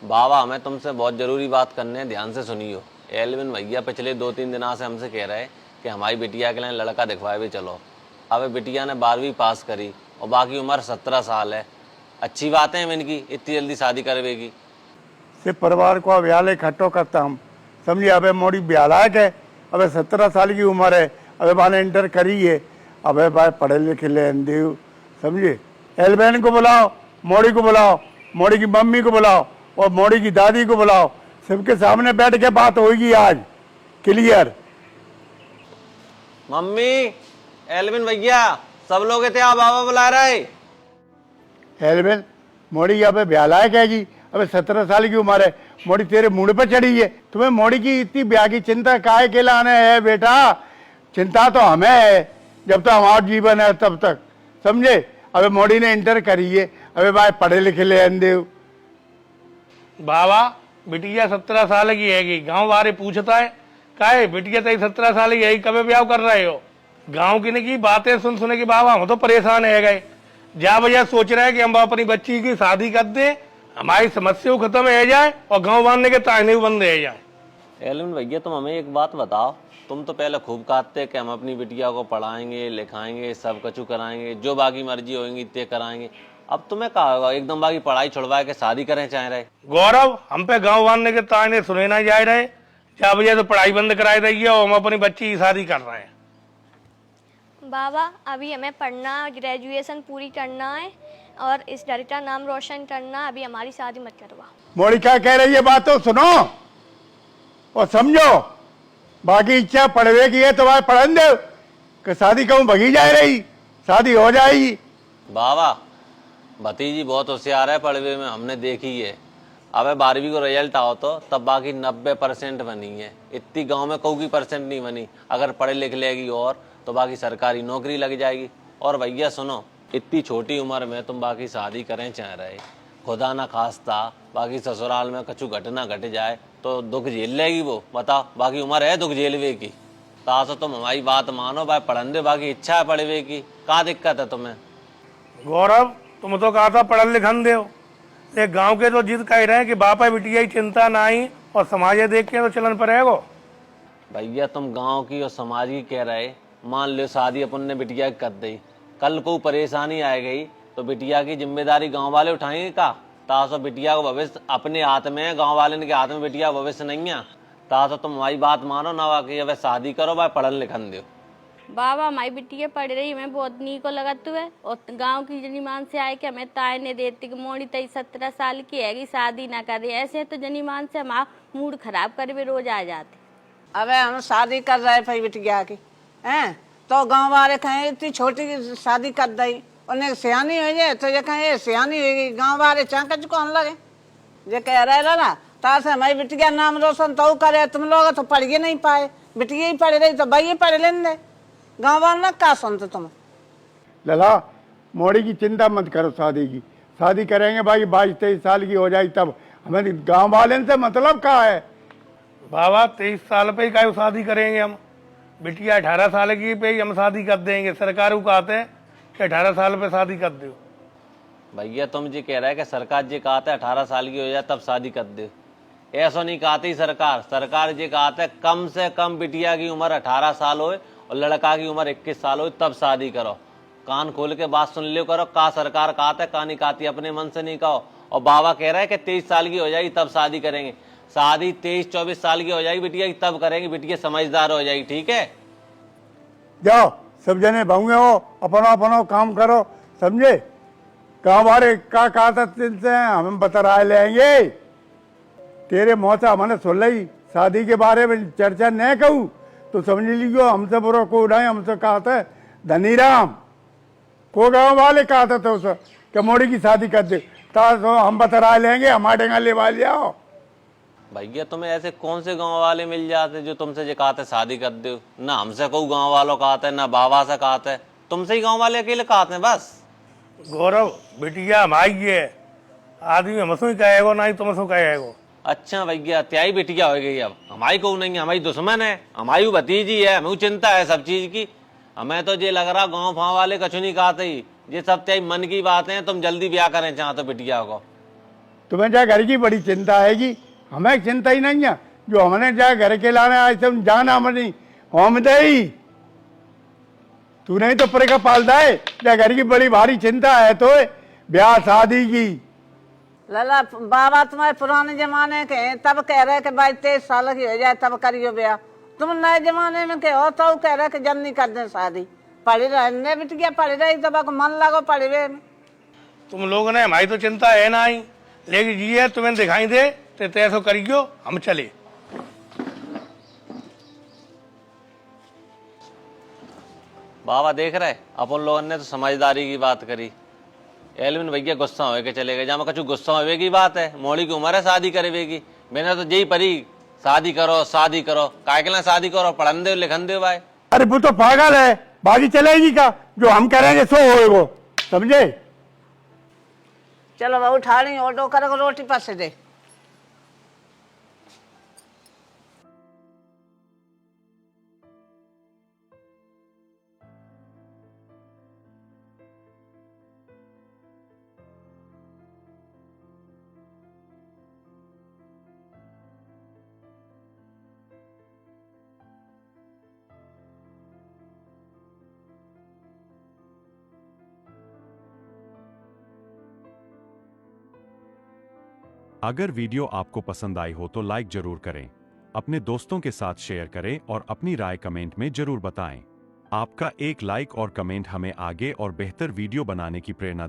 बाबा हमें तुमसे बहुत जरूरी बात करने है, ध्यान से सुनियो। एलविन भैया पिछले 2-3 दिनों से हमसे कह रहे कि हमारी बिटिया के लिए लड़का दिखवाए भी चलो। अब बिटिया ने 12वीं पास करी और बाकी उम्र 17 साल है। अच्छी बात है इनकी इतनी जल्दी शादी करवेगी। सिर्फ परिवार को ब्याह इकट्ठो करता हम समझिए। अबे मोड़ी ब्याह है, अबे 17 साल की उम्र है, अबे बाने इंटर करी है, अबे भाई पढ़े लिखे ले समझिए। एलबेन को बुलाओ, मोड़ी को बुलाओ, मोड़ी की मम्मी को बुलाओ और मोड़ी की दादी को बुलाओ। सबके सामने बैठ के बात होगी आज क्लियर। मम्मी, एलविन भैया, सब लोग थे, आप बाबा बुला रहे। एलबेन मोड़ी यहाँ पे ब्याह है क्या जी? अबे 17 साल की उम्र है, मोड़ी तेरे मुंड पे चढ़ी है। तुम्हें मोड़ी की इतनी ब्याह की चिंता काहे के लाने है बेटा? चिंता तो हमें है जब तक हमारा जीवन है तब तक, समझे। अबे मोड़ी ने इंटर करी है, अबे भाई पढ़े लिखे ले अंधे। बाबा बिटिया 17 साल की हैगी, गांव वाले पूछता है काहे बिटिया तेरी 17 साल की है, कब ब्याह कर रहे हो? गांव की बातें सुन सुने की बाबा हम तो परेशान है गए। जा वजह सोच रहे हैं कि हम अपनी बच्ची की शादी कर दें, हमारी समस्या खत्म हो जाए और गांव बांधने के ताने बंद रह जाए। एलविन भैया तुम हमें एक बात बताओ, तुम तो पहले खूब कहते कि हम अपनी बिटिया को पढ़ाएंगे लिखाएंगे सब कुछ कराएंगे, जो बाकी मर्जी होगी ते कराएंगे। अब तुम्हें कहा होगा एकदम बाकी पढ़ाई छुड़वा के शादी करें चाह रहे? गौरव हम पे गांव बांधने के ताने सुने ना जा रहे, क्या वजह तो पढ़ाई बंद कराई रही है और हम अपनी बच्ची की शादी कर रहे हैं। बाबा अभी हमें पढ़ना, ग्रेजुएशन पूरी करना है और इस घर का नाम रोशन करना, अभी हमारी शादी मत करवा। मोड़ी क्या कह रही है बात तो सुनो और समझो। बाकी इच्छा पढ़वे की है तो भाई पढ़न दो, कि शादी कहूँ भगी जा रही, शादी हो जाएगी। बाबा भतीजी बहुत होशियार है पढ़वे में, हमने देखी है। अब 12वीं को रिजल्ट आओ तो तब बाकी 90% बनी है, इतनी गांव में कोई परसेंट नहीं बनी। अगर पढ़े लिख लेगी और तो बाकी सरकारी नौकरी लग जाएगी। और भैया सुनो, इतनी छोटी उम्र में तुम बाकी शादी करें चाह रहे, खुदा ना खास्ता बाकी ससुराल में कछु घटना घट जाए तो दुख झेल लेगी वो, बताओ। बाकी उम्र है दुख झेलवे की। तासो तुम हमारी बात मानो भाई, पढ़न दे, बाकी इच्छा है पढ़वे की, क्या दिक्कत है तुम्हें? गौरव तुम तो कहा था पढ़न लिखन दे, एक गांव के तो जिद कह रहे हैं कि बापा बिटिया की चिंता ना आई और समाज देख के तो चलन पर रहेगो। भैया तुम गांव की और समाज की कह रहे, मान लो शादी अपन ने बिटिया की कर दी, कल को परेशानी आ गई तो बिटिया की जिम्मेदारी गांव वाले उठाएंगे का? तासो बिटिया को भविष्य अपने हाथ में है, गांव वाले के हाथ में बिटिया भविष्य नहीं है। तासो तुम हमारी बात मानो ना, बाकी अब शादी करो भाई, पढ़न लिखन दो। बाबा हमारी बिटिया पढ़ रही, हमें बहुत नी को लगत हुए और गांव की जनीमान से आए कि हमें ताय ने देती कि मोड़ी तई 17 साल की हैगी, शादी ना करे। ऐसे तो जनीमान से हमारा मूड खराब कर भी रोज आ जाते। अबे हम शादी कर रहे भाई बिटिया की हैं, तो गांव वाले कहें इतनी छोटी शादी कर दी, उन्हें सियानी हो जाए तो ये कहें सियानी होगी। गांव वाले चाकच कौन लगे जे कह रहे ना, तासे हमारी बिटिया नाम रोशन तो करे, तुम लोग तो पढ़ ही नहीं पाए, बिटिया ही पढ़ रही तो भाई पढ़ लेंगे। गाँव वाले क्या सुनते तुम? लला मोड़ी की चिंता मत करो, शादी की शादी करेंगे भाई, 22-23 साल की हो जाएगी तब। हमें गांव वाले से मतलब क्या है? बाबा 23 साल पे ही क्या शादी करेंगे हम? बिटिया 18 साल की पे ही हम शादी कर देंगे। सरकार को कहते हैं कि 18 साल पे शादी कर दो। भैया तुम जी कह रहे हैं कि सरकार जी कहते हैं 18 साल की हो जाए तब शादी कर दो, ऐसा नहीं कहती सरकार। सरकार जी कहते हैं कम से कम बिटिया की उम्र 18 साल हो और लड़का की उम्र 21 साल हो तब शादी करो। कान खोल के बात सुन लियो करो, का सरकार कहते है, का नहीं कहती, अपने मन से नहीं कहो। और बाबा कह रहे हैं कि 23 साल की हो जाएगी तब शादी करेंगे। शादी 23-24 साल की हो जाएगी बिटिया की तब करेंगे, बिटिया समझदार हो जाएगी, ठीक है? जाओ सब जने भाऊंगे हो, अपनो अपनो काम करो, समझे। गाँव वाले का कहा से हम बता रहा लेंगे। तेरे मुँह से हमने सुन ली शादी के बारे में चर्चा न कहूँ तो समझ लीजिए हमसे बुरा को नहीं। हमसे कहा था धनीराम को गाँव वाले कहा था तो कि मोड़ी की शादी कर दे, तो हम बता रहा लेंगे, हमारे डेंगा ले वाले आओ। भैया तुम्हें ऐसे कौन से गांव वाले मिल जाते जो तुमसे जो कहते शादी कर दो? ना हमसे कोई गांव वालों कहते ना बाबा से कहते, तुमसे ही गांव वाले अकेले कहते हैं बस। गौरव बिटिया हमारी है, आदमी हमसो ही कहेगो ना ही तुमसो कहेगो। अच्छा भैया त्याई बिटिया हो गई, अब हमारी को नहीं है, हमारी दुश्मन है, हमारी भतीजी है, हमें चिंता है सब चीज की। हमें तो ये लग रहा गाँव फाँव वाले कछु नहीं कहते ही, ये सब त्याई मन की बातें हैं। तुम जल्दी ब्याह करें चाहो तो बिटिया को। तुम्हें जा घर की बड़ी चिंता आएगी, हमें चिंता ही नहीं है। जो हमने जा घर के लाने आज तुम जाना मनी हम दे, तू नहीं तो परे का पालता है। जा घर की बड़ी भारी चिंता है तो ब्याह शादी की। लला बाबा तुम्हारे पुराने जमाने के हैं, तब कह रहे कि भाई 23 साल की हो जाए तब करियो ब्याह। तुम नए जमाने में कहो तो कह रहे कि जल्द नहीं कर दे शादी। पढ़ी रहने बिटिया पढ़ी रही तो बाको मन लगो पढ़ी वे में। तुम लोगों ने हमारी तो चिंता है ना ही, लेकिन ये तुम्हें दिखाई दे तो तैसो करियो, हम चले। बाबा देख रहे अपन लोगों ने तो समझदारी की बात करी, एलविन भैया गुस्सा होए के चले गए। जहाँ कछु गुस्सा होवे की बात है, मोड़ी की उम्र है शादी करेगी। मैंने तो यही परी शादी करो शादी करो, काय के लिए शादी करो, पढ़न दो लिखन दो भाई। अरे वो तो पागल है, बागी चलेगी का, जो हम करेंगे सो होएगो, समझे। चलो वह उठा ली ऑटो करो, रोटी पासे दे। अगर वीडियो आपको पसंद आई हो तो लाइक जरूर करें, अपने दोस्तों के साथ शेयर करें और अपनी राय कमेंट में जरूर बताएं। आपका एक लाइक और कमेंट हमें आगे और बेहतर वीडियो बनाने की प्रेरणा